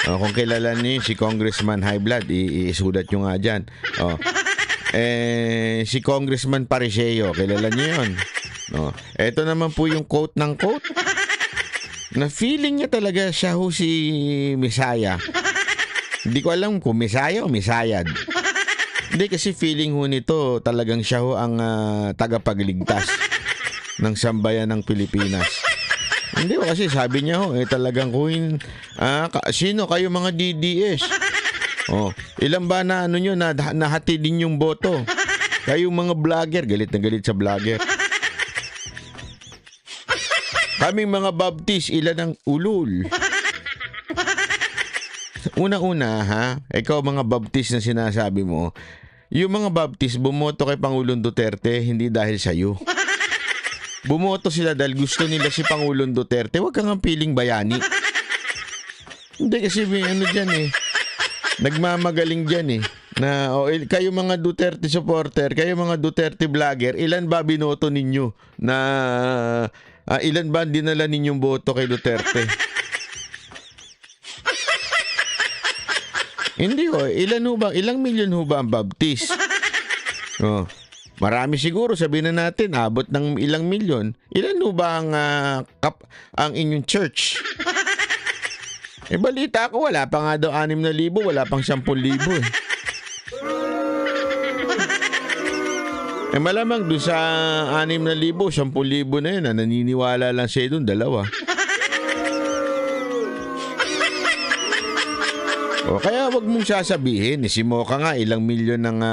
Kung kilala niyo si Congressman High Blood, isulat nyo nga dyan. Oh. Si Congressman Pariseo, kilala niyo yun. Ito naman po yung quote ng quote. Na feeling niya talaga siya ho si Misaya. Hindi ko alam kung Misaya o Misayad. Hindi, kasi feeling ho nito talagang siya ho ang tagapagligtas ng sambayan ng Pilipinas. Hindi ko, kasi sabi niya ho, talagang sino kayo mga DDS? Ilan ba na nyo nahati din yung boto? Kayo mga vlogger, galit na galit sa vlogger. Kaming mga Baptist, ilan ang ulul? Una-una ha, ikaw mga Baptist na sinasabi mo, yung mga Baptist bumoto kay Pangulong Duterte hindi dahil sa'yo. Bumoto sila dahil gusto nila si Pangulong Duterte. Huwag kang piling bayani. Hindi, kasi may dyan nagmamagaling dyan na kayo mga Duterte supporter, kayo mga Duterte vlogger, ilan ba binoto ninyo na ilan ba dinala ninyong boto kay Duterte? Hindi ilang milyon ho ba ang Baptist? Marami siguro, sabihin na natin, abot ng ilang milyon. Ilan ho ba ang inyong church? Balita ko, wala pa nga daw 6,000, wala pang 10,000 malamang doon sa 6,000, 10,000 na yun, naniniwala lang siya doon, 2. Kaya wag mong sasabihin, si Mocha nga ilang milyon ng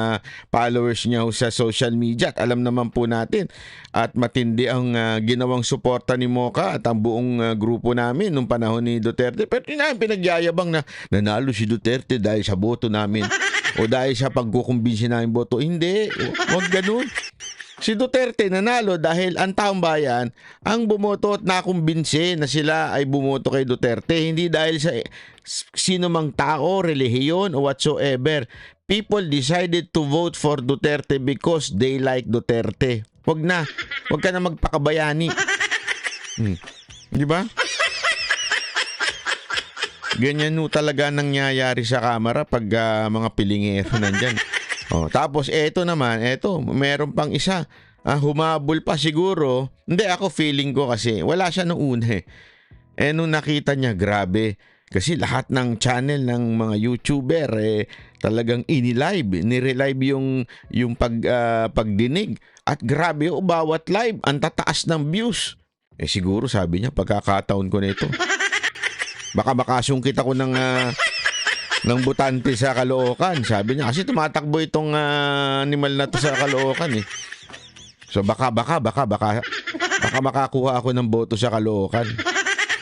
followers niya sa social media, at alam naman po natin at matindi ang ginawang suporta ni Mocha at ang buong grupo namin nung panahon ni Duterte. Pero pinagyayabang na nanalo si Duterte dahil sa boto namin o dahil sa pagkukumbinsi namin boto. Hindi, wag ganun. Si Duterte nanalo dahil ang taong bayan ang bumoto at nakumbinsi na sila ay bumoto kay Duterte. Hindi dahil sa sino mang tao, relihiyon o whatsoever. People decided to vote for Duterte because they like Duterte. Wag ka na magpakabayani. Di ba? Ganyan talaga nangyayari sa kamera pag mga pilingero nandyan. Tapos meron pang isa. Humabol pa siguro. Hindi, ako feeling ko kasi wala siya noong una nung nakita niya, grabe. Kasi lahat ng channel ng mga YouTuber talagang nirelive yung pagdinig. At grabe, bawat live ang tataas ng views. Siguro sabi niya, pagkakataon ko nito. Baka makasungkit ako ng butante sa Caloocan. Sabi niya, kasi tumatakbo itong animal na to sa Caloocan So baka makakuha ako ng boto sa Caloocan.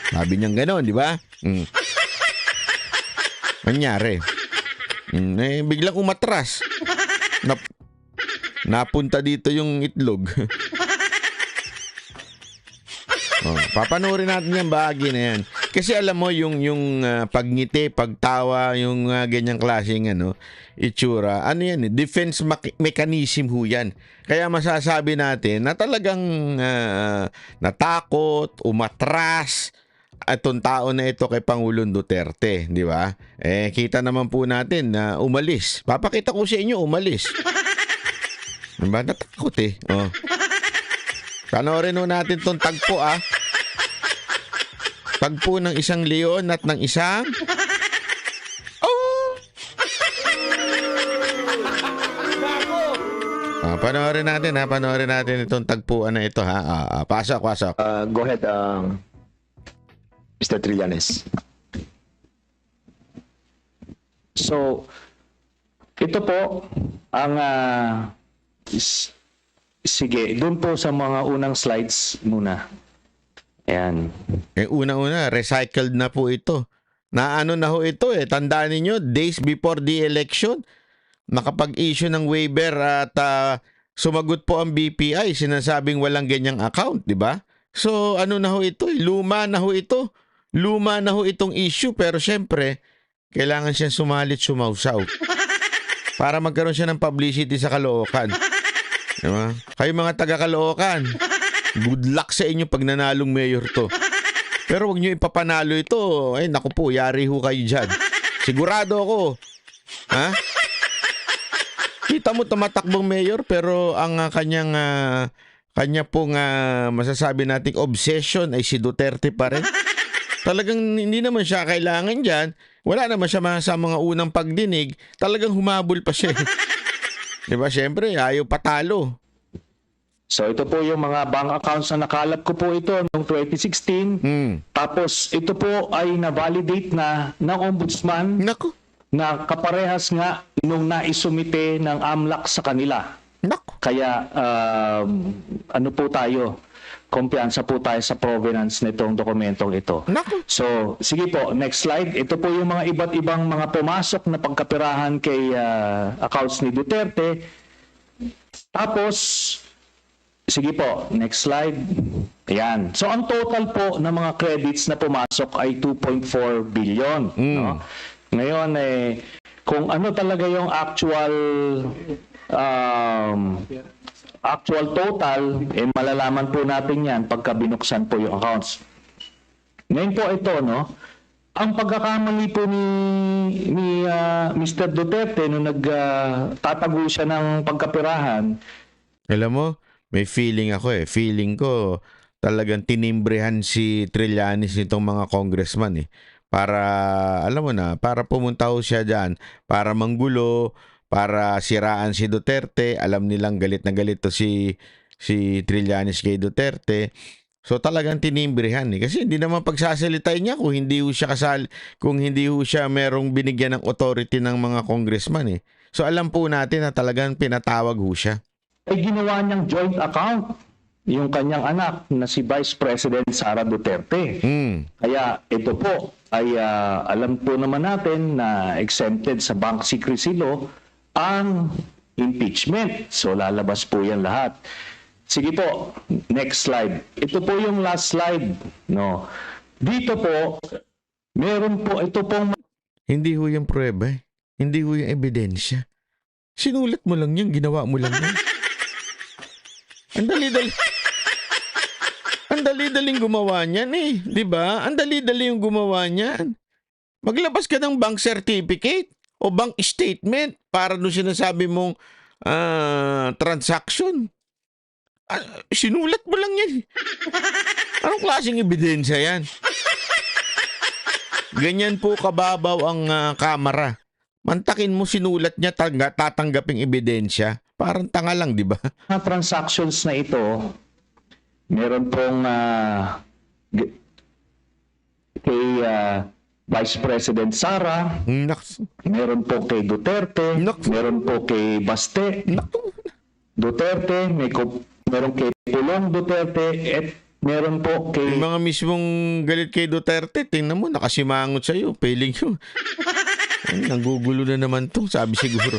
Sabi niya gano'n, di ba? Nangyari. Biglang umatras. Napunta dito yung itlog. Papanoorin natin yung bahagi na yan. Kasi alam mo yung pagngiti, pagtawa, yung ganyang klaseng itsura. Yan, defense mechanism ho yan. Kaya masasabi natin na talagang natakot, umatras itong tao na ito kay Pangulong Duterte, di ba? Kita naman po natin na umalis. Papakita ko sa inyo, umalis. Diba? Natakot Panoorin ho natin itong tagpo Tagpo ng isang leon at ng isang panoorin natin itong tagpuan na ito pasok. Go ahead, Mr. Trillanes. So, ito po ang sige, doon po sa mga unang slides muna. Ayan. Una-una, recycled na po ito. Na ho ito Tandaan niyo, days before the election, nakapag-issue ng waiver at sumagot po ang BPI, sinasabing walang ganyang account, di ba? So, na ho ito? Luma na ho ito. Luma na ho itong issue, pero syempre, kailangan siyang sumausaw para magkaroon siya ng publicity sa Caloocan. Diba? Kayo mga taga Caloocan, good luck sa inyo pag nanalong mayor to. Pero wag nyo ipapanalo ito. Ay, naku po, yari ho kayo dyan. Sigurado ako. Ha? Kita mo tumatakbong mayor pero ang kanya pong masasabi nating obsession ay si Duterte pa rin. Talagang hindi naman siya kailangan dyan. Wala naman siya sa mga unang pagdinig. Talagang humabol pa siya. Diba? Siyempre, ayaw patalo. So ito po yung mga bank accounts na nakalap ko po ito noong 2016. Tapos ito po ay na-validate na ng ombudsman Naku. na kaparehas nga nung naisumite ng AMLAC sa kanila. Naku. Kaya ano po tayo, kumpiyansa po tayo sa provenance nitong dokumentong ito. Naku. So, sige po, next slide. Ito po yung mga iba't ibang mga pumasok na pagkapirahan kay accounts ni Duterte. Tapos, sige po, next slide. Ayan. So, ang total po ng mga credits na pumasok ay 2.4 billion. No? Ngayon, kung ano talaga yung actual total, malalaman po natin yan pagka binuksan po yung accounts. Ngayon po ito, no? Ang pagkakamali po ni Mr. Duterte nung nagtatago siya ng pagkapirahan. Alam mo, may feeling ako Feeling ko talagang tinimbrehan si Trillanes nitong mga congressman Para, alam mo na, para pumunta ho siya dyan, para manggulo, para siraan si Duterte. Alam nilang galit na galit to si Trillanes kay Duterte. So talagang tinimbrehan Kasi hindi naman pagsasalitay niya kung hindi ho siya kung hindi ho siya merong binigyan ng authority ng mga congressman So alam po natin na talagang pinatawag ho siya. Ay ginawa niyang joint account yung kanyang anak na si Vice President Sara Duterte. Kaya ito po ay alam po naman natin na exempted sa bank secrecy law ang impeachment. So lalabas po yan lahat. Sige po, next slide. Ito po yung last slide. No. Dito po, meron po, ito pong... Hindi ho yung prueba Hindi ho yung ebidensya. Sinulat mo lang yan, ginawa mo lang yan. Ang dali-dali. Ang dali-daling gumawa niyan di ba? Ang dali-dali yung gumawa niyan. Maglabas ka ng bank certificate o bank statement para doon sinasabi mong transaction. Sinulat mo lang yan. Anong klaseng ebidensya yan? Ganyan po kababaw ang kamera. Mantakin mo sinulat niya tatanggaping ebidensya. Parang tanga lang, di ba? Mga transactions na ito, meron pong kay Vice President Sara, meron po kay Duterte, meron po kay Baste, Duterte, meron kay Pulong Duterte, at meron po kay... Yung mga mismong galit kay Duterte, tingnan mo, nakasimangot sa'yo, feeling nyo. Nanggugulo na naman to, sabi siguro.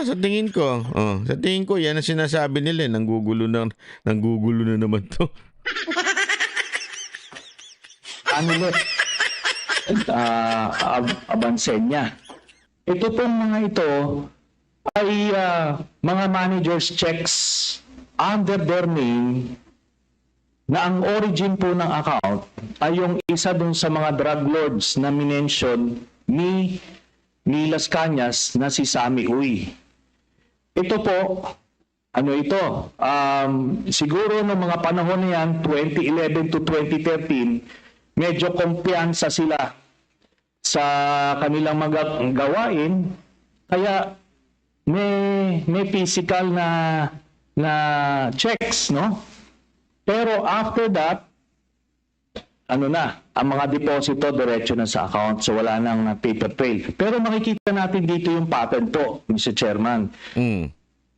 Sa tingin ko, yan ang sinasabi nila, nanggugulo na naman to. Abansenya. Ito pong mga ito ay mga managers checks under their name na ang origin po ng account ay yung isa dun sa mga drug lords na minention ni Las Cañas na si Sammy Uy. Ito po, siguro noong mga panahon na yan, 2011 to 2013, medyo kumpiyansa sila sa kanilang mga gawain, kaya may physical na checks, no? Pero after that, ang mga deposito diretso na sa account, so wala nang paper trail. Pero makikita natin dito yung pattern po, Mr. Chairman.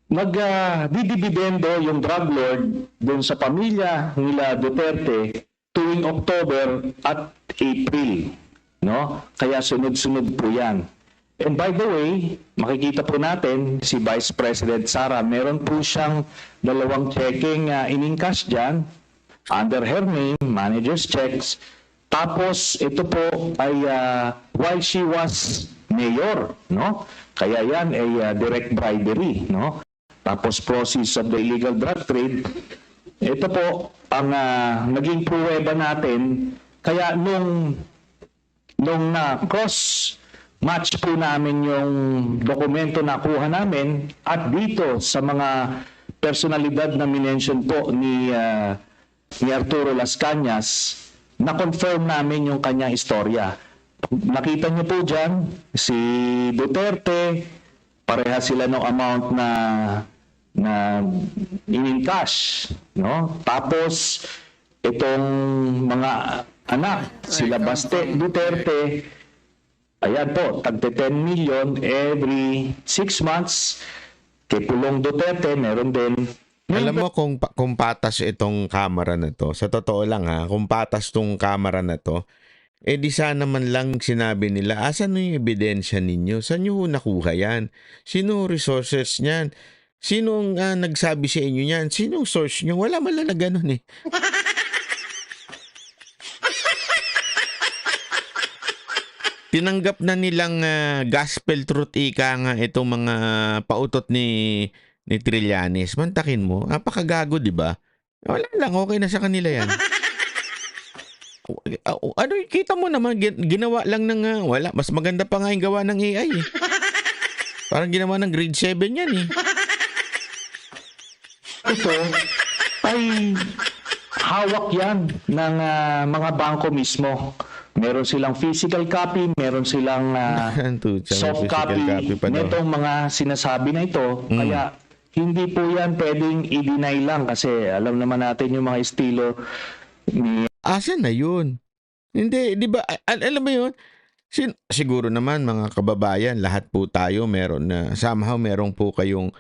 Nagdidibidendo yung drug lord dun sa pamilya nila Duterte tuwing October at April, no? Kaya sunod-sunod po yan. And by the way, makikita po natin si Vice President Sara, meron po siyang 2 checking in-encash dyan under her name, manager's checks. Tapos ito po ay while she was mayor, no? Kaya yan ay direct bribery, no? Tapos proceeds of the illegal drug trade. ito po ang naging pruweba natin. Kaya nung cross match po namin yung dokumento na kuha namin at dito sa mga personalidad na minention po ni Arturo Las Cañas, na-confirm namin yung kanyang istorya. Nakita niyo po dyan, si Duterte, pareha sila ng amount na in cash, no? Tapos itong mga anak, sila Baste Duterte, ayan po, tagte 10 million every 6 months. Kay Pulong Duterte, meron din. Alam mo kung patas itong camera na to, sa totoo lang kung patas tong camera na to, di sana man lang sinabi nila, asan yung ebidensya ninyo? Saan nyo nakuha yan? Sino resources niyan? Sinong nagsabi sa inyo yan? Sinong source nyo? Wala man lang na ganun eh. Tinanggap na nilang gospel truth ika nga itong mga pautot ni Trillanes. Mantakin mo, napakagago, di ba? Wala lang, okay na sa kanila yan. Ano, kita mo naman, ginawa lang ng, wala, mas maganda pa nga yung gawa ng AI eh. Parang ginawa ng grade 7 yan eh. Ito ay hawak yan ng mga bangko mismo. Meron silang physical copy, meron silang soft copy nitong mga sinasabi na ito. Kaya hindi po yan pwedeng i-deny lang kasi alam naman natin yung mga estilo ni... Asan na yun? Hindi, di ba? Alam mo yun? Siguro naman mga kababayan, lahat po tayo meron na, somehow meron po kayong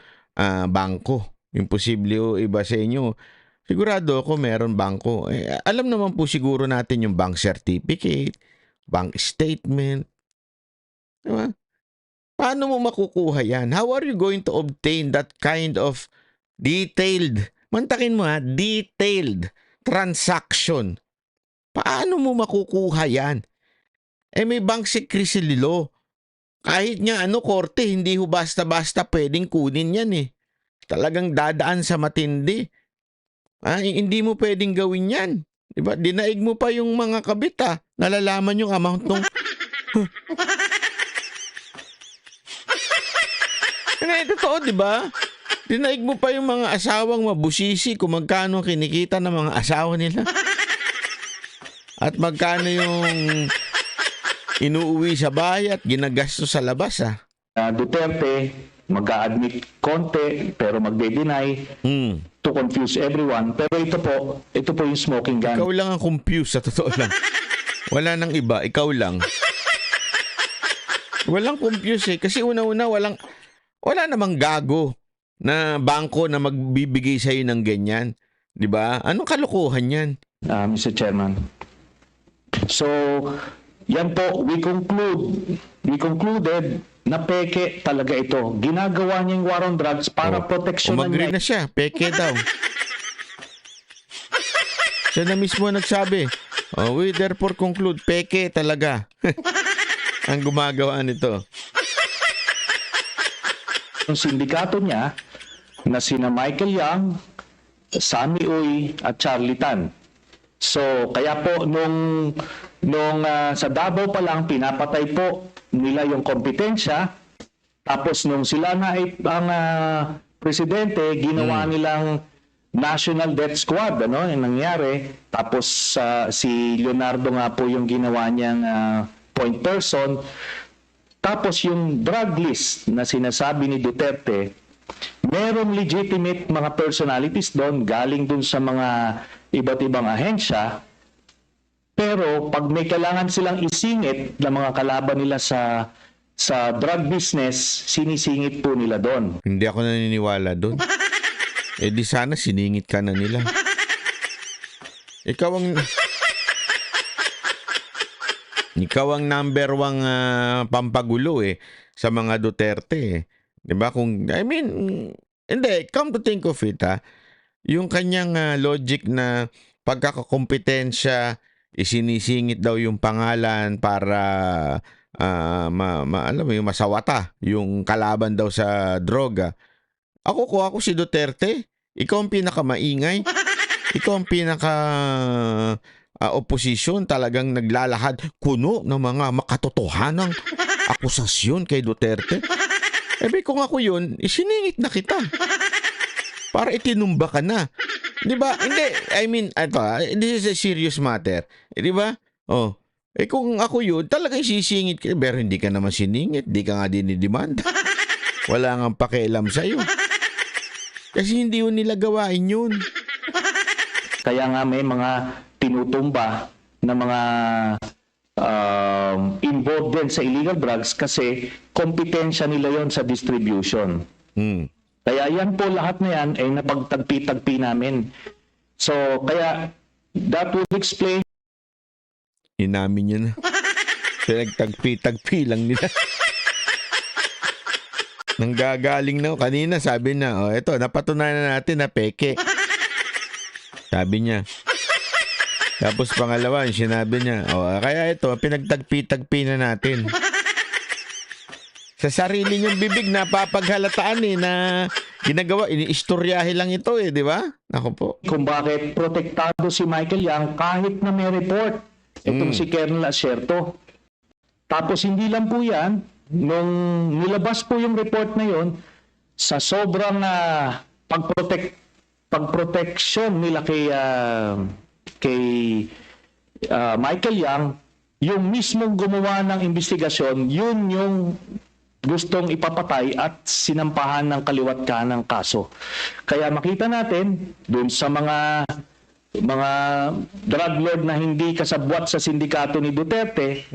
bangko. Imposible o iba sa inyo. Sigurado ako meron bangko. Alam naman po siguro natin yung bank certificate, bank statement. Diba? Paano mo makukuha yan? How are you going to obtain that kind of detailed, mantakin mo detailed transaction? Paano mo makukuha yan? May bank secrecy law. Kahit nga korte, hindi ho basta-basta pwedeng kunin yan eh. Talagang dadaan sa matindi. Hindi mo pwedeng gawin yan. Diba? Dinaig mo pa yung mga kabit nalalaman yung amount nung... Totoo, diba? Dinaig mo pa yung mga asawang mabusisi kung magkano kinikita ng mga asawa nila. At magkano yung inuuwi sa bahay at ginagastos sa labas Duterte, mag-a-admit konti pero magde-deny to confuse everyone. Pero ito po yung smoking gun. Ikaw lang ang confused sa totoo lang. Wala nang iba, ikaw lang. Walang confused kasi una-una wala namang gago na bangko na magbibigay sa'yo ng ganyan. Diba? Anong kalokohan yan? Mr. Chairman. So, yan po, we concluded na peke talaga ito. Ginagawa niya yung war on drugs para proteksyonan niya. Na siya, peke daw. Siya na mismo nagsabi, we therefore conclude, peke talaga. Ang gumagawa nito. Yung sindikato niya na sina Michael Yang, Sammy Uy at Charlie Tan. So, kaya po nung sa Davao pa lang pinapatay po nila yung kompetensya. Tapos nung sila na ang presidente, ginawa nilang National Death Squad, yung nangyari. Tapos si Leonardo nga po yung ginawa niyang point person. Tapos yung drug list na sinasabi ni Duterte, merong legitimate mga personalities doon, galing doon sa mga iba't ibang ahensya. Pero pag may kailangan silang isingit ng mga kalaban nila sa drug business, sinisingit po nila doon. Hindi ako naniniwala doon. Di sana siningit ka na nila. Ikaw ang number one pampagulo sa mga Duterte. 'Di ba? Hindi, come to think of it yung kanyang logic na pagkakakompetensya, isinisingit daw yung pangalan para alam mo yung masawata yung kalaban daw sa droga. Ako si Duterte, ikaw ang pinakamaingay. Ito ang pinaka oposisyon, talagang naglalahad kuno ng mga makatotohanang akusasyon kay Duterte. Kung ako yun, isiningit na kita. Para itinumba ka na. Di ba? Hindi, this is a serious matter. Di ba? Kung ako yun, talagang sisingit ka. Pero hindi ka naman siningit. Di ka nga dinidemand. Wala nga pakialam sa'yo. Kasi hindi yun nila gawain yun. Kaya nga may mga tinutumba na mga involved din sa illegal drugs kasi kompetensya nila yon sa distribution. Kaya yan po, lahat na yan ay napagtagpi-tagpi namin. So, kaya that would explain. Inamin yun. Pinagtagpi-tagpi lang nila. Nanggagaling na. Kanina sabi na, eto, napatunayan na natin na peke. Sabi niya. Tapos pangalawa, yung sinabi niya, kaya ito, pinagtagpi-tagpi na natin. Sa sarili niyong bibig, napapaghalataan na ginagawa, iniistoryahe lang ito di ba? Ako po. Kung bakit protektado si Michael Yang kahit na may report. Itong si Colonel Acerto. Tapos hindi lang po yan, nung nilabas po yung report na yon, sa sobrang pagproteksyon nila kay Michael Yang, yung mismong gumawa ng investigasyon, yun yung gustong ipapatay at sinampahan ng kaliwat kanang kaso. Kaya makita natin dun sa mga drug lord na hindi kasabwat sa sindikato ni Duterte,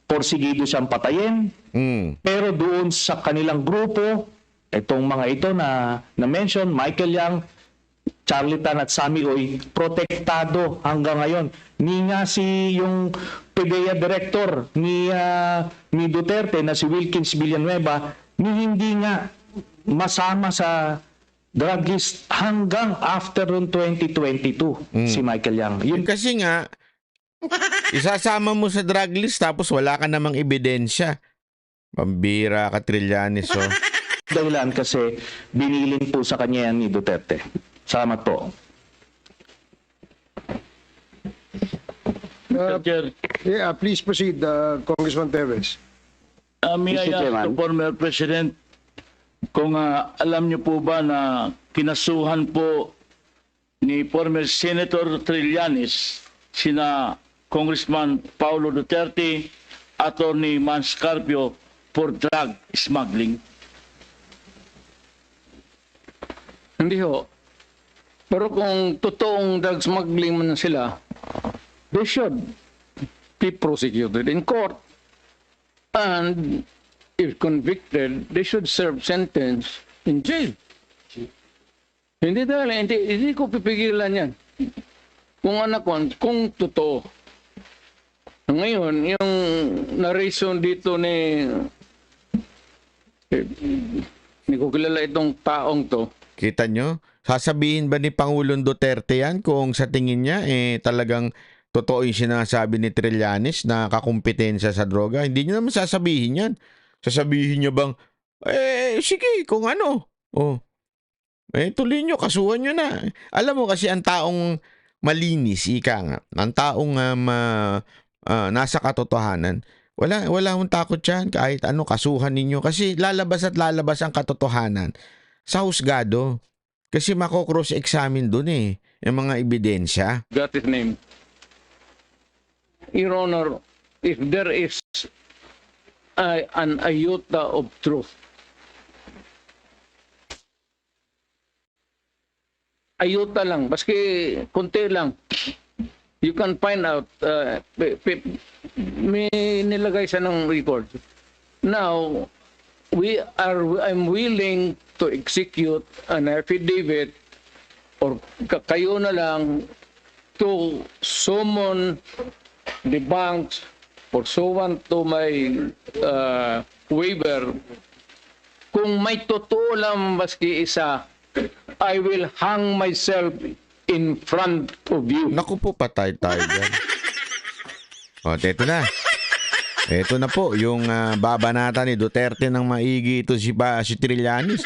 porsigido siyang patayin. Pero doon sa kanilang grupo, itong mga ito na mention, Michael Yang, Charlie Tan at Sammy Oy, protektado hanggang ngayon. Ni nga yung PDEA director ni Duterte na si Wilkins Villanueva, ni hindi nga masama sa drug list hanggang after 2022 si Michael Yang. Yun kasi nga, isasama mo sa drug list tapos wala ka namang ebidensya. Pambira ka, Trillanes. Dahilan kasi binilin po sa kanya yan ni Duterte. Salamat po. Please proceed, Congressman Teves. May I Mr. ask Chairman. the former President kung alam niyo po ba na kinasuhan po ni former Senator Trillanes sina Congressman Paulo Duterte, Attorney Mans Carpio for drug smuggling? Hindi ho. Pero kung totoong drug smuggling man sila, they should be prosecuted in court. And if convicted, they should serve sentence in jail. Hindi ko pipigilan yan. Kung totoo. Ngayon, yung narration dito hindi ko kilala itong taong to. Kita nyo? Sasabihin ba ni Pangulong Duterte yan kung sa tingin niya talagang totoo yung sinasabi ni Trillanes na kakumpetensya sa droga? Hindi niya naman sasabihin yan. Sasabihin niya bang, sige, kung ano. Tuloy nyo, kasuhan nyo na. Alam mo kasi ang taong malinis, ika nga, ang taong nasa katotohanan, wala akong takot yan kahit ano, kasuhan ninyo. Kasi lalabas at lalabas ang katotohanan sa husgado. Kasi mako-cross-examine dun yung mga ebidensya. Got his name. Your Honor, if there is an iota of truth, iota lang, baski konti lang, you can find out, may nilagay siya ng record. Now, I'm willing to execute an affidavit or kayo na lang to summon the banks pursuant to my waiver. Kung may totoo lang maski isa, I will hang myself in front of you. Naku po, patay tayo dyan. Ito na. Ito na po, yung babanata ni Duterte ng maigi ito si Trillanes.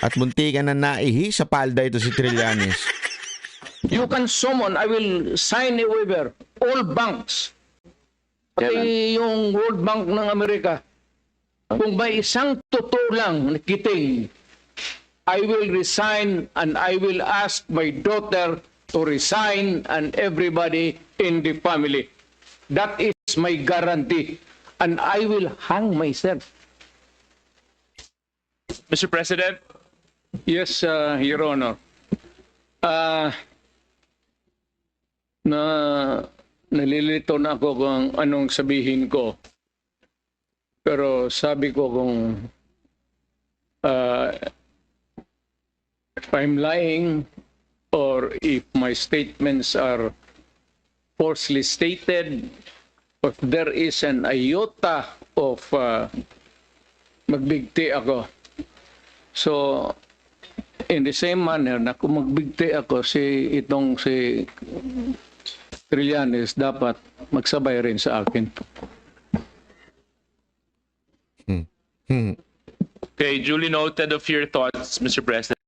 At munti ka na naihi sa palda ito si Trillanes. You can summon, I will sign a waiver, all banks. Pati yung World Bank ng Amerika. Kung may isang totoo lang na kiting, I will resign and I will ask my daughter to resign and everybody in the family. That is my guarantee. And I will hang myself. Mr. President, Yes, Your Honor. Nalilito na ako kung anong sabihin ko. Pero sabi ko kung if I'm lying or if my statements are falsely stated, if there is an iota of magbigti ako. So, in the same manner na kung magbigti ako si Trillanes, dapat magsabay rin sa akin. okay, duly noted of your thoughts, Mr. President.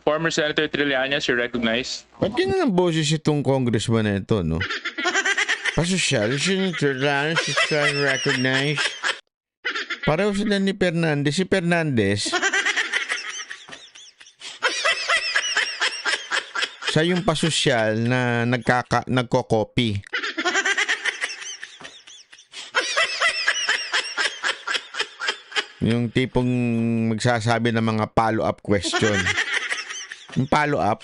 Former Senator Trillanes, you're recognized. Ba't ganyan ang boses itong congressman na ito, no? Pasosyal, si Trillanes is trying to recognize. Pareho sila ni Fernandez. Si Fernandez, siya yung pasosyal na nagko-copy. Yung tipong magsasabi ng mga follow-up question. Yung follow-up.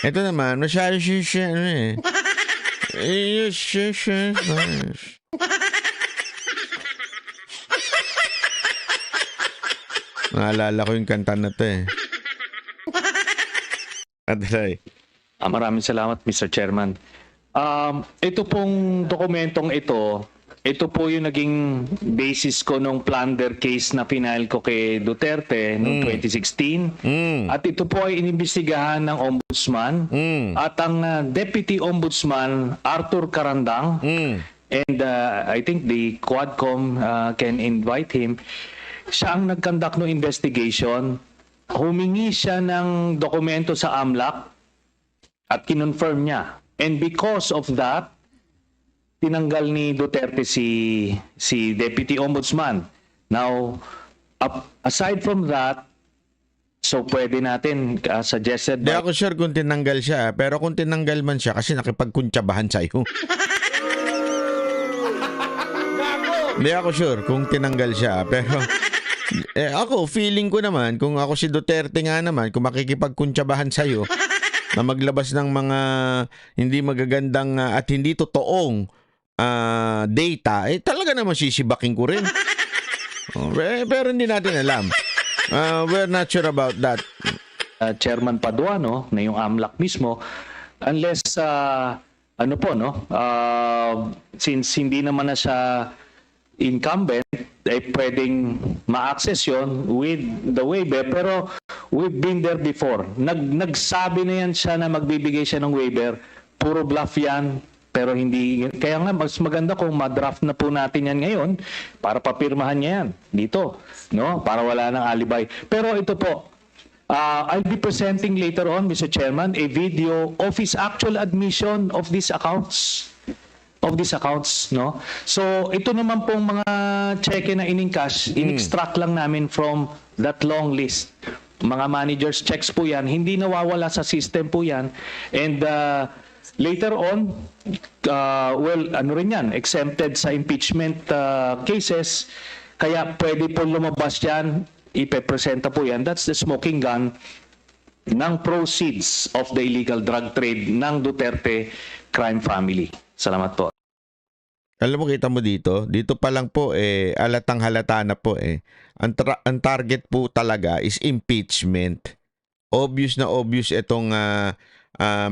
Ito naman, masyado siya, ano eh. Naalala ko yung kanta na to eh. Adelay. Maraming salamat, Mr. Chairman. Ito pong dokumentong ito po yung naging basis ko nung plunder case na final ko kay Duterte noong 2016. At ito po ay inimbestigahan ng Ombudsman at ang Deputy Ombudsman Arthur Carandang. And I think the Quadcom can invite him. Siya ang nag-conduct ng investigation. Humingi siya ng dokumento sa AMLAC at kinonfirm niya. And because of that, tinanggal ni Duterte si Deputy Ombudsman. Now, aside from that, so pwede natin suggested Di ako sure kung tinanggal siya, pero kung tinanggal man siya kasi nakipagkuntsabahan sa'yo. Di ako sure kung tinanggal siya, pero ako, feeling ko naman, kung ako si Duterte nga naman, kung makikipagkuntsabahan sa'yo, na maglabas ng mga hindi magagandang at hindi totoong data, talaga naman sisibaking ko rin. Pero hindi natin alam. We're not sure about that. Chairman Paduano na yung AMLAC mismo, unless since hindi naman na siya incumbent, pwedeng ma-access yon with the waiver. Pero we've been there before. Nagsabi na yan siya na magbibigay siya ng waiver. Puro bluff yan. Pero hindi, kaya nga mas maganda kung ma-draft na po natin yan ngayon para papirmahan niya yan dito, no? Para wala nang alibay. Pero ito po, I'll be presenting later on, Mr. Chairman, a video of his actual admission of these accounts. No? So, ito naman pong mga cheque na in-cash, in-extract lang namin from that long list. Mga managers checks po yan, hindi nawawala sa system po yan. And later on, exempted sa impeachment cases, kaya pwede po lumabas yan, ipepresenta po yan. That's the smoking gun ng proceeds of the illegal drug trade ng Duterte crime family. Salamat po. Alam mo, kita mo dito pa lang po alatang halata na po ang target po talaga is impeachment. Obvious na obvious itong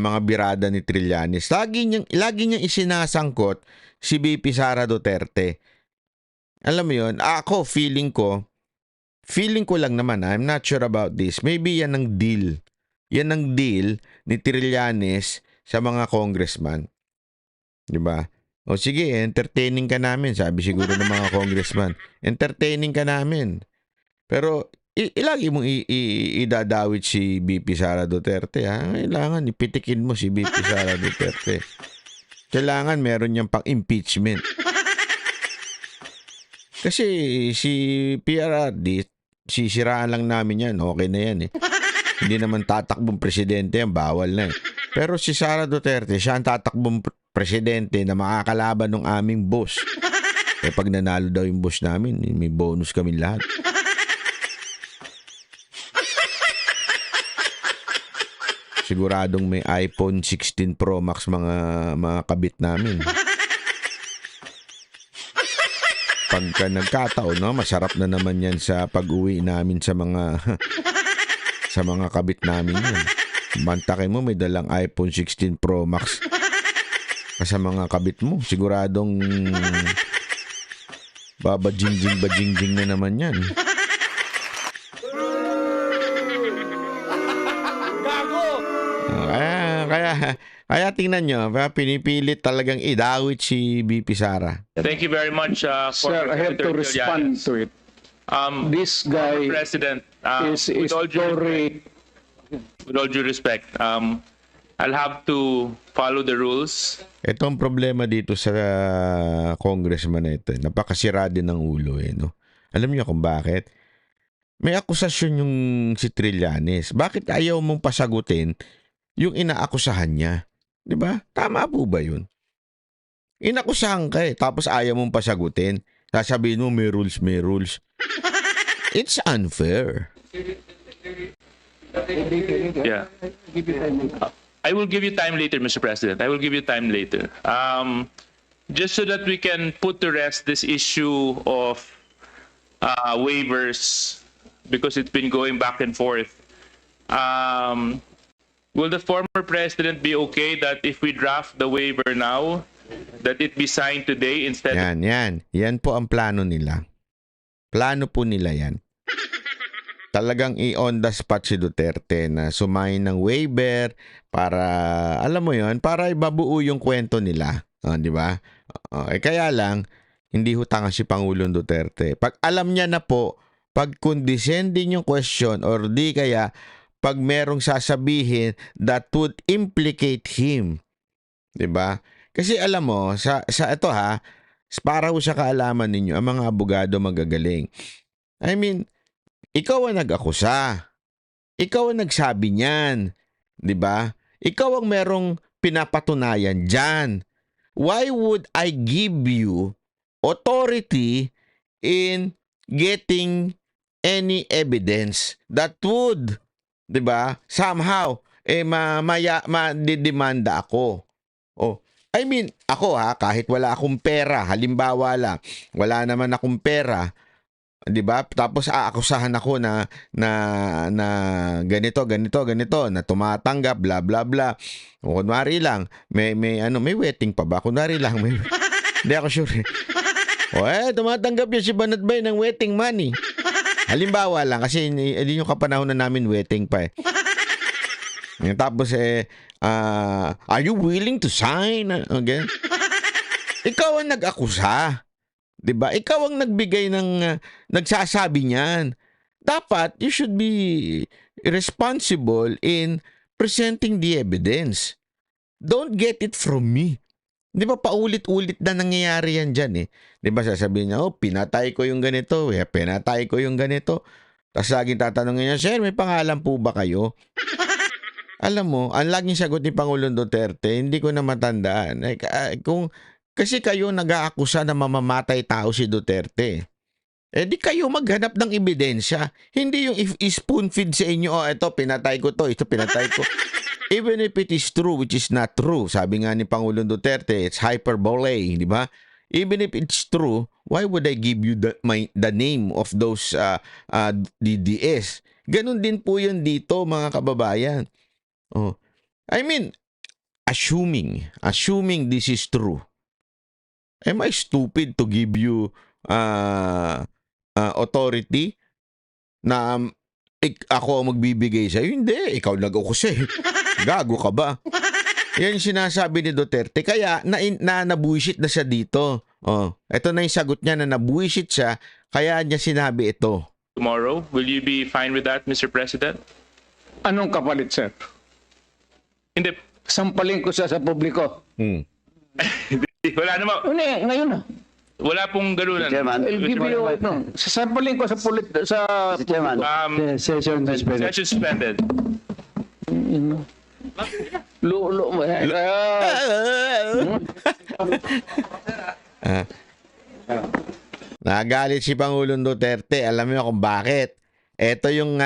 mga birada ni Trillanes. Lagi niyang isinasangkot si VP Sara Duterte. Alam mo yun, ako feeling ko lang naman, I'm not sure about this. Maybe yan ang deal. Yan ang deal ni Trillanes sa mga congressman. 'Di ba? O sige, entertaining ka namin, sabi siguro ng mga congressman. Entertaining ka namin. Pero ilagi mong idadawit si BP Sara Duterte, ha? Kailangan ipitikin mo si BP Sara Duterte. Kailangan meron niyang pang-impeachment. Kasi si PRRD, sisiraan lang namin yan. Okay na yan eh. Hindi naman tatakbong presidente yan. Bawal na eh. Pero si Sara Duterte, siya ang tatakbong presidente na makakalaban ng aming boss. Eh pag nanalo daw yung boss namin, may bonus kami lahat. Siguradong may iPhone 16 Pro Max mga kabit namin. Pagka nagkataon, no, masarap na naman yan sa pag-uwi namin sa mga sa mga kabit namin yan. Mantakin mo may dalang iPhone 16 Pro Max sa mga kabit mo. Siguradong bajingjing na naman yan. Kaya tingnan nyo, pinipilit talagang idawit si BP Sara. Thank you very much, Sir, I have to Senator respond Trillanes. to it. This Former guy President, is with all due respect, I'll have to follow the rules. Itong problema dito sa congressman na ito, napakasira din ng ulo eh, no? Alam niyo kung bakit? May akusasyon yung si Trillanes. Bakit ayaw mong pasagutin yung inaakusahan niya? 'Di ba? Tama po ba 'yun? Inakusahan ka eh, tapos ayaw mong pasagutin. Sasabihin mo may rules, may rules. It's unfair. Yeah. I will give you time later, Mr. President. I will give you time later. Just so that we can put to rest this issue of waivers, because it's been going back and forth. Will the former president be okay that if we draft the waiver now, that it be signed today instead? Yan. Yan po ang plano nila. Plano po nila yan. Talagang i-on the spot si Duterte na sumayin ng waiver para, alam mo yon, para ibabuo yung kwento nila. Di ba? Kaya lang, hindi hutanga si Pangulong Duterte. Pag alam niya na po, pag condescending yung question or di kaya pag merong sasabihin that would implicate him. 'Di ba? Kasi alam mo, sa ito ha, para ho sa kaalaman ninyo, ang mga abogado magagaling. I mean, ikaw ang nag-akusa. Ikaw ang nagsabi niyan. 'Di ba? Ikaw ang merong pinapatunayan diyan. Why would I give you authority in getting any evidence that would, 'di ba, somehow madidemanda ako? Oh, I mean, ako ha, kahit wala akong pera, halimbawa lang, wala naman akong pera, 'di ba? Tapos aakusahan ako na ganito, na tumatanggap, bla bla bla. O kunwari lang, may wetting pa ba? Kunwari lang, may hindi ako sure. Tumatanggap yun si Banatbay ng wetting money. Halimbawa lang, kasi hindi yung kapanahon na namin wetting pa eh. Tapos are you willing to sign? Okay? Ikaw ang nag-akusa. 'Di ba? Ikaw ang nagbigay ng nagsasabi niyan. Dapat you should be responsible in presenting the evidence. Don't get it from me. 'Di ba paulit-ulit na nangyayari yan dyan eh. 'Di ba sasabihin niya, pinatay ko yung ganito, pinatay ko yung ganito. Tapos laging tatanungin niya, Sir, may pangalan po ba kayo? Alam mo, ang laging sagot ni Pangulong Duterte, hindi ko na matandaan. Kasi kayo nag-aakusa na mamamatay tao si Duterte. Di kayo maghanap ng ebidensya. Hindi yung spoon feed sa inyo, ito pinatay ko to, ito pinatay ko. Even if it is true, which is not true, sabi nga ni Pangulong Duterte, it's hyperbole, di ba? Even if it's true, why would I give you the name of those DDS? Ganon din po yun dito, mga kababayan. Oh, I mean, assuming this is true, am I stupid to give you authority na ako ang magbibigay sa'yo? Hindi, ikaw nag-ukusa eh. Gago ka ba? Yan yung sinasabi ni Duterte. Kaya nabuisit na siya dito. Ito na yung sagot niya na nabuisit siya, kaya niya sinabi ito. tomorrow. Will you be fine with that, Mr. President? Anong kapalit, sir? Hindi. Sampalin ko siya sa publiko. Wala naman. Ngayon na. Wala pong ganunan. Chairman. I'll give you, no, sasampalin ko sa Mr. Chairman, Um, session suspended. Session suspended. Nagalit si Pangulong Duterte. Alam niyo kung bakit? Ito yung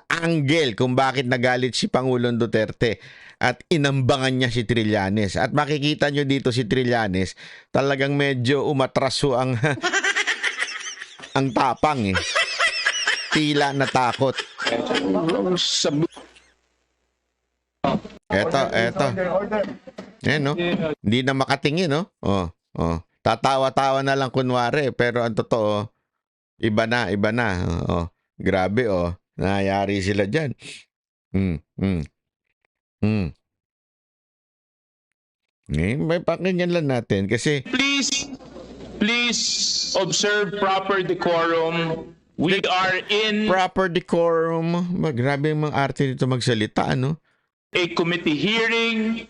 angle kung bakit nagalit si Pangulong Duterte. At inambangan niya si Trillanes. At makikita nyo dito si Trillanes, talagang medyo umatraso ang ang tapang eh. Tila natakot. Eto. Yan, no? Hindi na makatingin, no? Oh. Tatawa-tawa na lang kunwari, pero ang totoo, iba na. Grabe, nangyayari sila dyan. May pakinggan lang natin kasi Please observe proper decorum. We are in proper decorum. Grabe yung mga arte dito magsalita, ano? a committee hearing.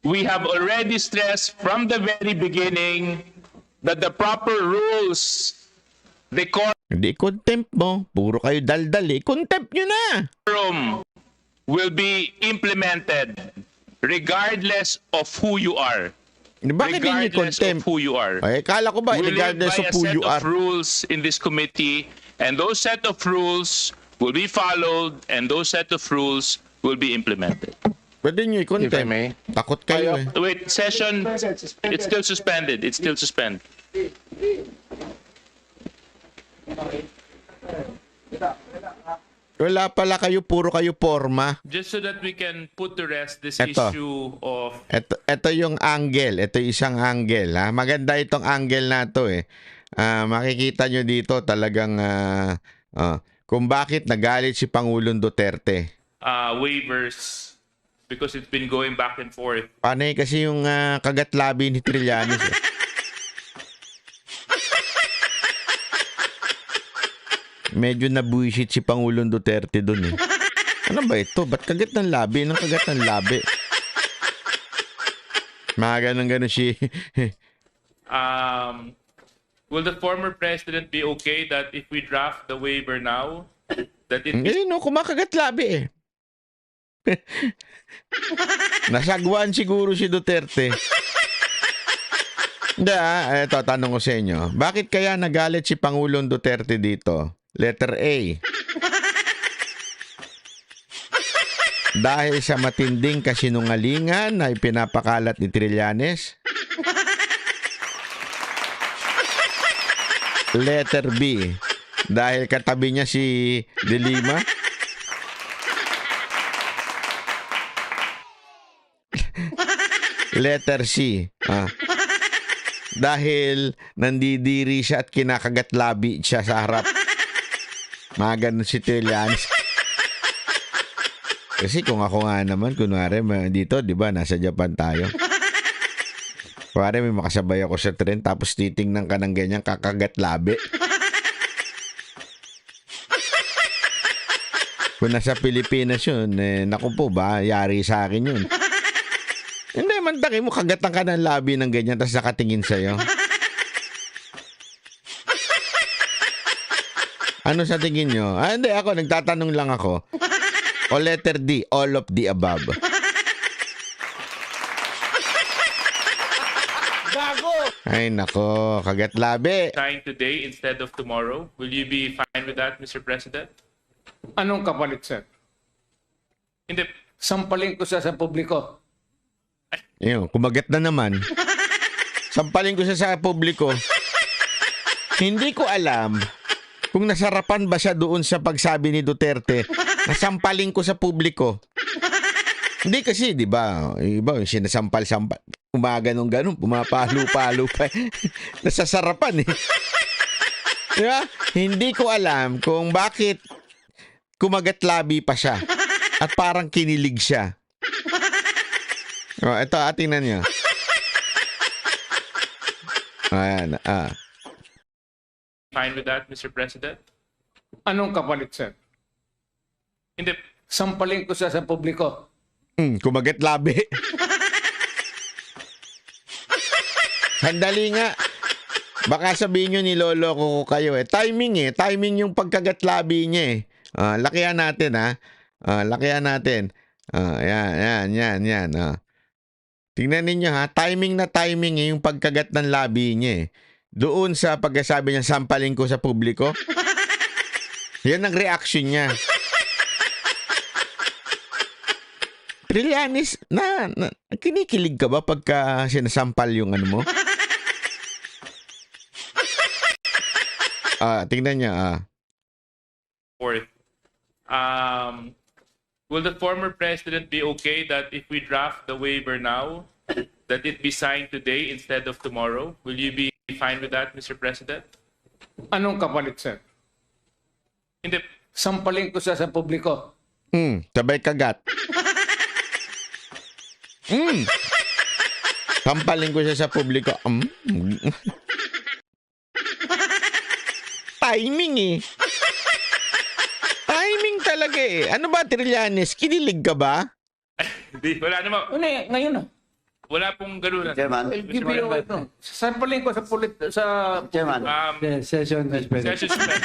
We have already stressed from the very beginning that the proper rules, decorum Hindi, contempt mo. Puro kayo daldal eh. Contempt nyo na. will be implemented regardless of who you are. Bakit hindi Regardless of contempt? who you are. Ay, kala ko ba, We live regardless by of a who set you of are. rules in this committee, and those set of rules will be followed, and those set of rules will be implemented. Pwede nyo i-contempt. If I may. Takot kayo eh. Wait, session, it's still suspended. It's still suspended. Wala pala kayo, puro kayo forma. Just so that we can put to rest this Eto. issue of Ito yung angle. Ito yung isang angle. Ha? Maganda itong angle na to eh. Makikita nyo dito talagang kung bakit nagalit si Pangulong Duterte. waivers because it's been going back and forth. Panay kasi yung kagatlabi ni Trillanes eh. Medyo nabuisit si Pangulong Duterte dun eh. Ano ba ito? Ba't kagat ng labi? Anong kagat ng labi? Mga ganun si... Will the former president be okay that if we draft the waiver now, that it Ngayon no, kumakagat labi eh. Nasagwan siguro si Duterte. Hindi eto, tanong ko sa inyo. Bakit kaya nagalit si Pangulong Duterte dito? Letter A. Dahil sa matinding kasinungalingan na ipinapakalat ni Trillanes. Letter B. Dahil katabi niya si De Lima. Letter C. Dahil nandidiri siya at kinakagat labi siya sa harap. Mga ganun si Trillanes. Kasi kung ako nga naman, kunwari dito, di ba, nasa Japan tayo. Kunwari may makasabay ako sa tren, tapos titingnan ka ng ganyan, kakagat labi. Kung nasa Pilipinas yun, naku po ba, yari sa akin yun. Hindi, mantaki mo, kagatan ka ng labi ng ganyan, tapos nakatingin sa'yo. Ano sa tingin nyo? Hindi, ako, nagtatanong lang ako. O letter D, all of the above. Ay, nako, kagat labi. trying today instead of tomorrow? Will you be fine with that, Mr. President? Anong kapalit, sir? Hindi. Sampalin ko siya sa publiko. Yun, kumagat na naman. Sampalin ko siya sa publiko. Hindi ko alam kung nasarapan ba siya doon sa pagsabi ni Duterte na sampalin ko sa publiko. Hindi kasi, di ba? Iba, yung sinasampal-sampal. Ganun, pumapalo-palo pa. Nasasarapan eh. Di ba? Hindi ko alam kung bakit kumagat labi pa siya. At parang kinilig siya. Ito, tingnan niyo. Ayan, Fine with that, Mr. President? Anong kapalit, sir? Hindi. Sampalin ko siya sa publiko. Kumagat labi. Sandali nga. Baka sabihin nyo nilolo ko kayo eh. Timing yung pagkagat labi niya eh. Lakihan natin ha. Lakihan natin. Yan. Tingnan ninyo ha. Timing yung pagkagat ng labi niya eh. Doon sa pagkasabi niya, sampalin ko sa publiko. Yan ang reaction niya. Trillanes, kinikilig ka ba pagka sinasampal yung ano mo? Tingnan niya. Fourth, will the former president be okay that if we draft the waiver now, that it be signed today instead of tomorrow? Will you be fine with that, Mr. President? Anong kapalit, sir? Hindi. Sampalin ko siya sa publiko. Sabay kagat. Sampalin ko siya sa publiko. Timing eh. Timing talaga eh. Ano ba, Trillanes? Kinilig ka ba? Hindi, wala naman. Ngayon na. Wala pong ganun. Chairman. I'll give you ito. Sampalin ko sa Chairman. Session suspended. Session suspended.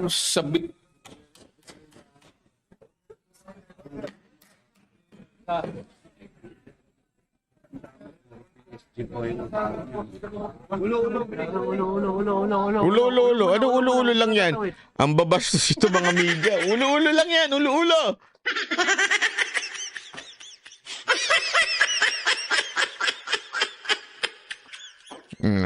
sabit. Ulo. Ano ulo lang yan? Ang babastos ito mga media. Ulo lang yan. Ulo.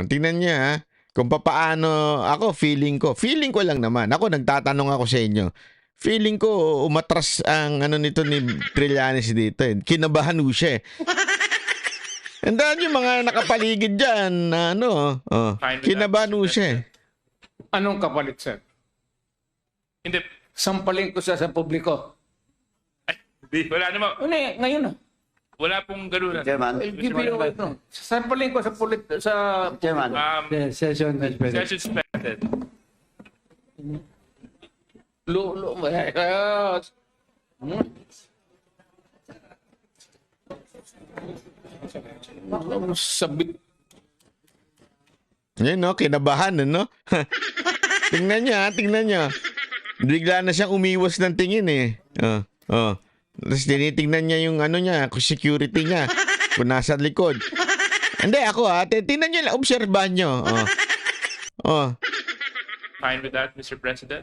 Tingnan niya ha. Kung papaano ako, feeling ko lang naman. Ako, nagtatanong ako sa inyo. Feeling ko, umatras ang ano nito ni Trillanes dito eh. Kinabahan ho siya eh. Andan yung mga nakapaligid dyan na kinabahan ho siya eh. Anong kapalit, sir? Hindi. Sampalin ko siya sa publiko. Hindi, wala naman. Ngayon na. Wala pong ganun. Chairman. I'll give you ito. Sampalin ko sa Chairman. Session suspended. Session suspended. sabit. Yan no, kinabahan no. Tingnan niya. Bigla na siyang umiwas ng tingin eh. Tapos tinitingnan niya yung ano niya, security niya. Kung nasa likod. Hindi, ako tingnan niyo lang, obserbahan niyo. Fine with that, Mr. President?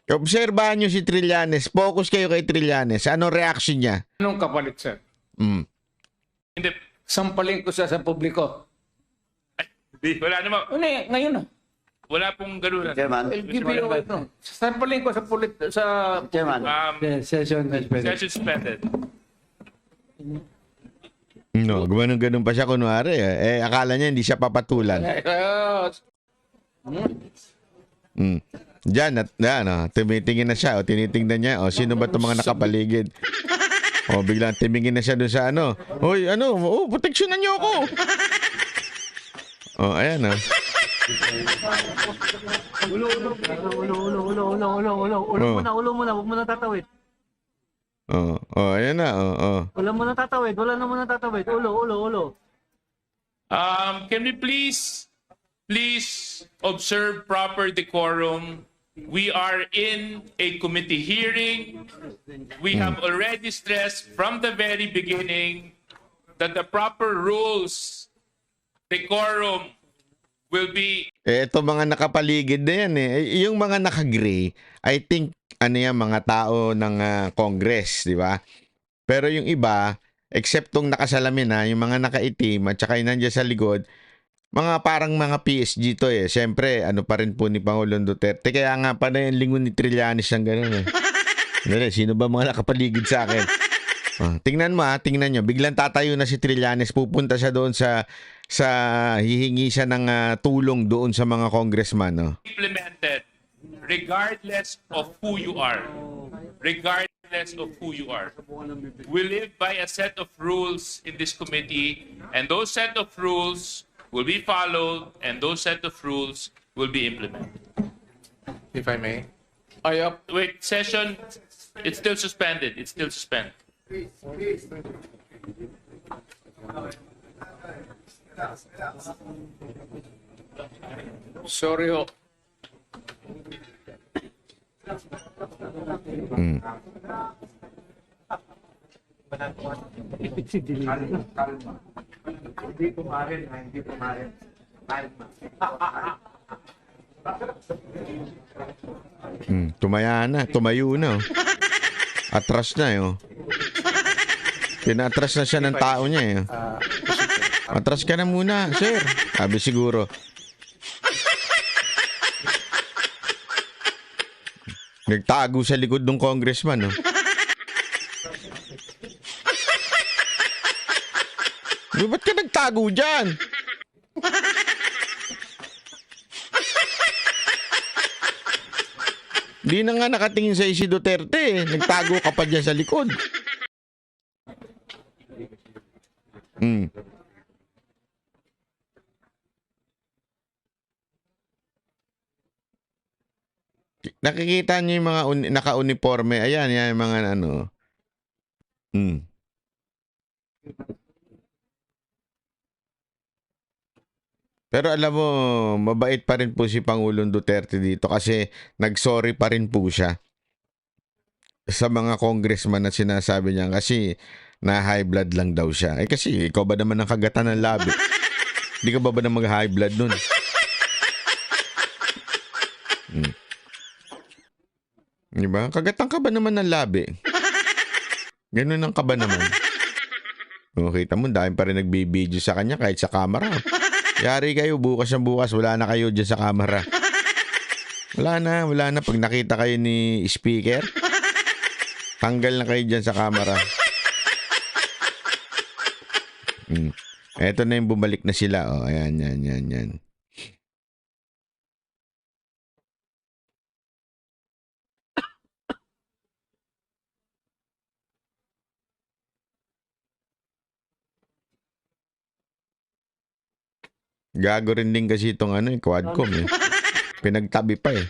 Obserbahan niyo si Trillanes. Focus kayo kay Trillanes. Anong reaction niya? Anong kapalit, sir? Hindi. Sampalin ko siya sa publiko. Hindi, wala naman. Ngayon na. Wala pong ganun. Chairman. I'll give you ito. Sampalin ko sa Chairman. Session suspended. Session suspended. No, ganun pa siya kunwari. Akala niya hindi siya papatulan. Diyan, tumitingin na siya. Tinitingnan niya. Sino ba itong mga nakapaligid? Biglang tumingin na siya doon sa Hoy, proteksyonan niyo ako. Ayan Ulo muna, huwag mo na tatawid. Ayan na. Wala mo na tatawid, ulo. Can we please observe proper decorum? We are in a committee hearing. We have already stressed from the very beginning that the proper rules, decorum, will be... Ito mga nakapaligid na yan eh. Yung mga naka-gray, I think, mga tao ng Congress, di ba? Pero yung iba, except tong nakasalamin yung mga nakaitim at saka yung nandiyan sa likod, parang mga PSG to eh. Siyempre, pa rin po ni Pangulong Duterte. Kaya nga pa na yung lingon ni Trillanes ng gano'n eh. Sino ba mga nakapaligid sa akin? Tingnan nyo. Biglang tatayo na si Trillanes. Pupunta siya doon sa hihingi siya ng tulong doon sa mga congressman. Implemented regardless of who you are. Regardless regardless of who you are. We live by a set of rules in this committee, and those set of rules will be followed, and those set of rules will be implemented. If I may. Wait, session, it's still suspended. It's still suspended. Sorry ho. Tumaya na, tumayo na. Oh. Atras na eh. Oh. Pinatras na siya ng tao niya eh. Atras ka na muna, sir. Sabi siguro. Nagtago sa likod ng congressman. Oh. Ba't ka nagtago dyan? Di na nga nakatingin sa si Duterte. Nagtago ka pa dyan sa likod. Nakikita niyo yung mga naka-uniforme. Ayan, yan yung mga ano. Pero alam mo, mabait pa rin po si Pangulong Duterte dito kasi nag-sorry pa rin po siya sa mga congressman na sinasabi niya kasi na high blood lang daw siya. Eh kasi ikaw ba naman ang kagatan ng labi? Hindi ka ba na mag-high blood nun? Diba? Kagatan ka ba naman ng labi? Ganun ang kaba naman. Kita mo, dahil pa rin nagbibideo sa kanya kahit sa camera. Yari kayo, bukas ng bukas, wala na kayo dyan sa camera. Wala na. Pag nakita kayo ni speaker, tanggal na kayo dyan sa camera. Eto na yung bumalik na sila. Oh, ayan, yan. Gago rin din kasi itong Quadcom eh. Pinagtabi pa eh.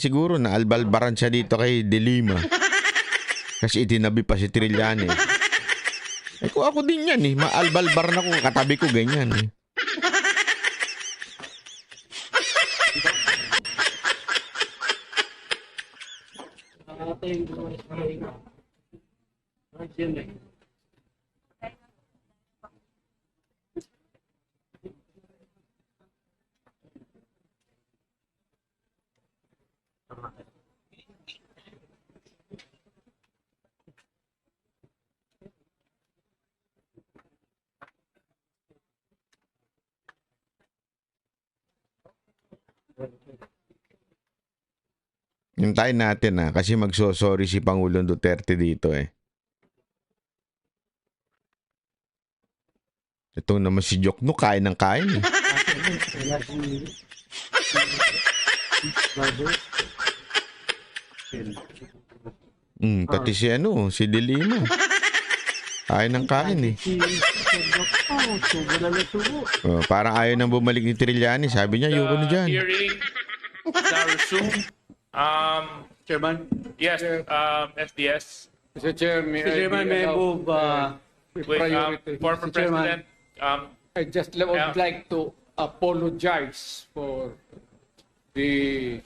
Siguro naalbalbaran siya dito kay De Lima. Kasi itinabi pa si Trillanes. Kung ako din yan eh. Maalbalbaran ako, katabi ko ganyan eh. Hintayin natin kasi magsosorry si Pangulong Duterte dito eh. Ito naman si Jokno, kain ng kain eh. Pati si De Lima. Kain ng kain eh. Parang ayaw nang bumalik ni Trillanes. Sabi niya, ayoko na dyan. Hearing now resumed. Chairman? Yes, FDS. Mr. Chair, may I move Wait, priority? former Mr. Chairman, President, I just would like to apologize for the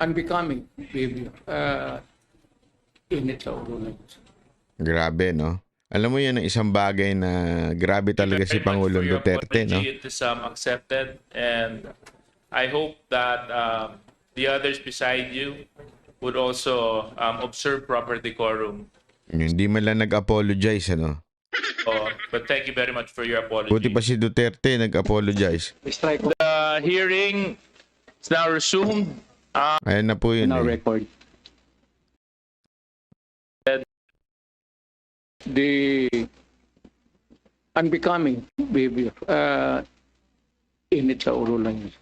unbecoming behavior in its own. Grabe, no? Alam mo yan ang isang bagay na grabe talaga si Pangulong Duterte, no? It is accepted, and I hope that the others beside you would also observe proper decorum. Hindi man lang nag-apologize, ano? But thank you very much for your apology. Buti pa si Duterte nag-apologize. The hearing is now resumed. Ayan na po yun. Record. The unbecoming behavior in its own language.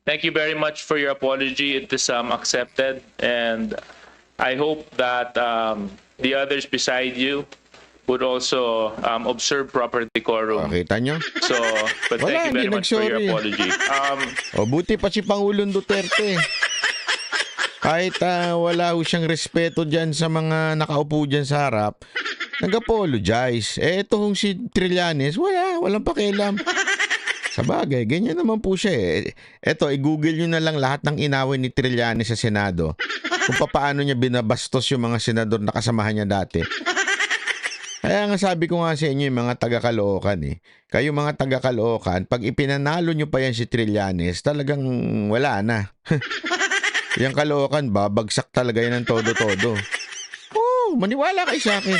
Thank you very much for your apology. It is accepted, and I hope that the others beside you would also observe proper decorum. Kita nyo? So, but Wala, thank you very hindi much for your nagsorry. apology. O buti pa si Pangulong Duterte. Kahit wala ho siyang respeto dyan sa mga nakaupo dyan sa harap, nag-apologize. Ito hong si Trillanes, walang pakialam. Sa bagay, ganyan naman po siya eh. Eto, i-google nyo na lang lahat ng inaway ni Trillanes sa Senado. Kung paano niya binabastos yung mga senador na kasamahan niya dati. Kaya nga sabi ko nga sa inyo yung mga taga-Caloocan eh. Kayo mga taga-Caloocan, pag ipinanalo nyo pa yan si Trillanes, talagang wala na. Yung Caloocan, babagsak talaga yan ng todo-todo. Oh, maniwala kayo sa akin.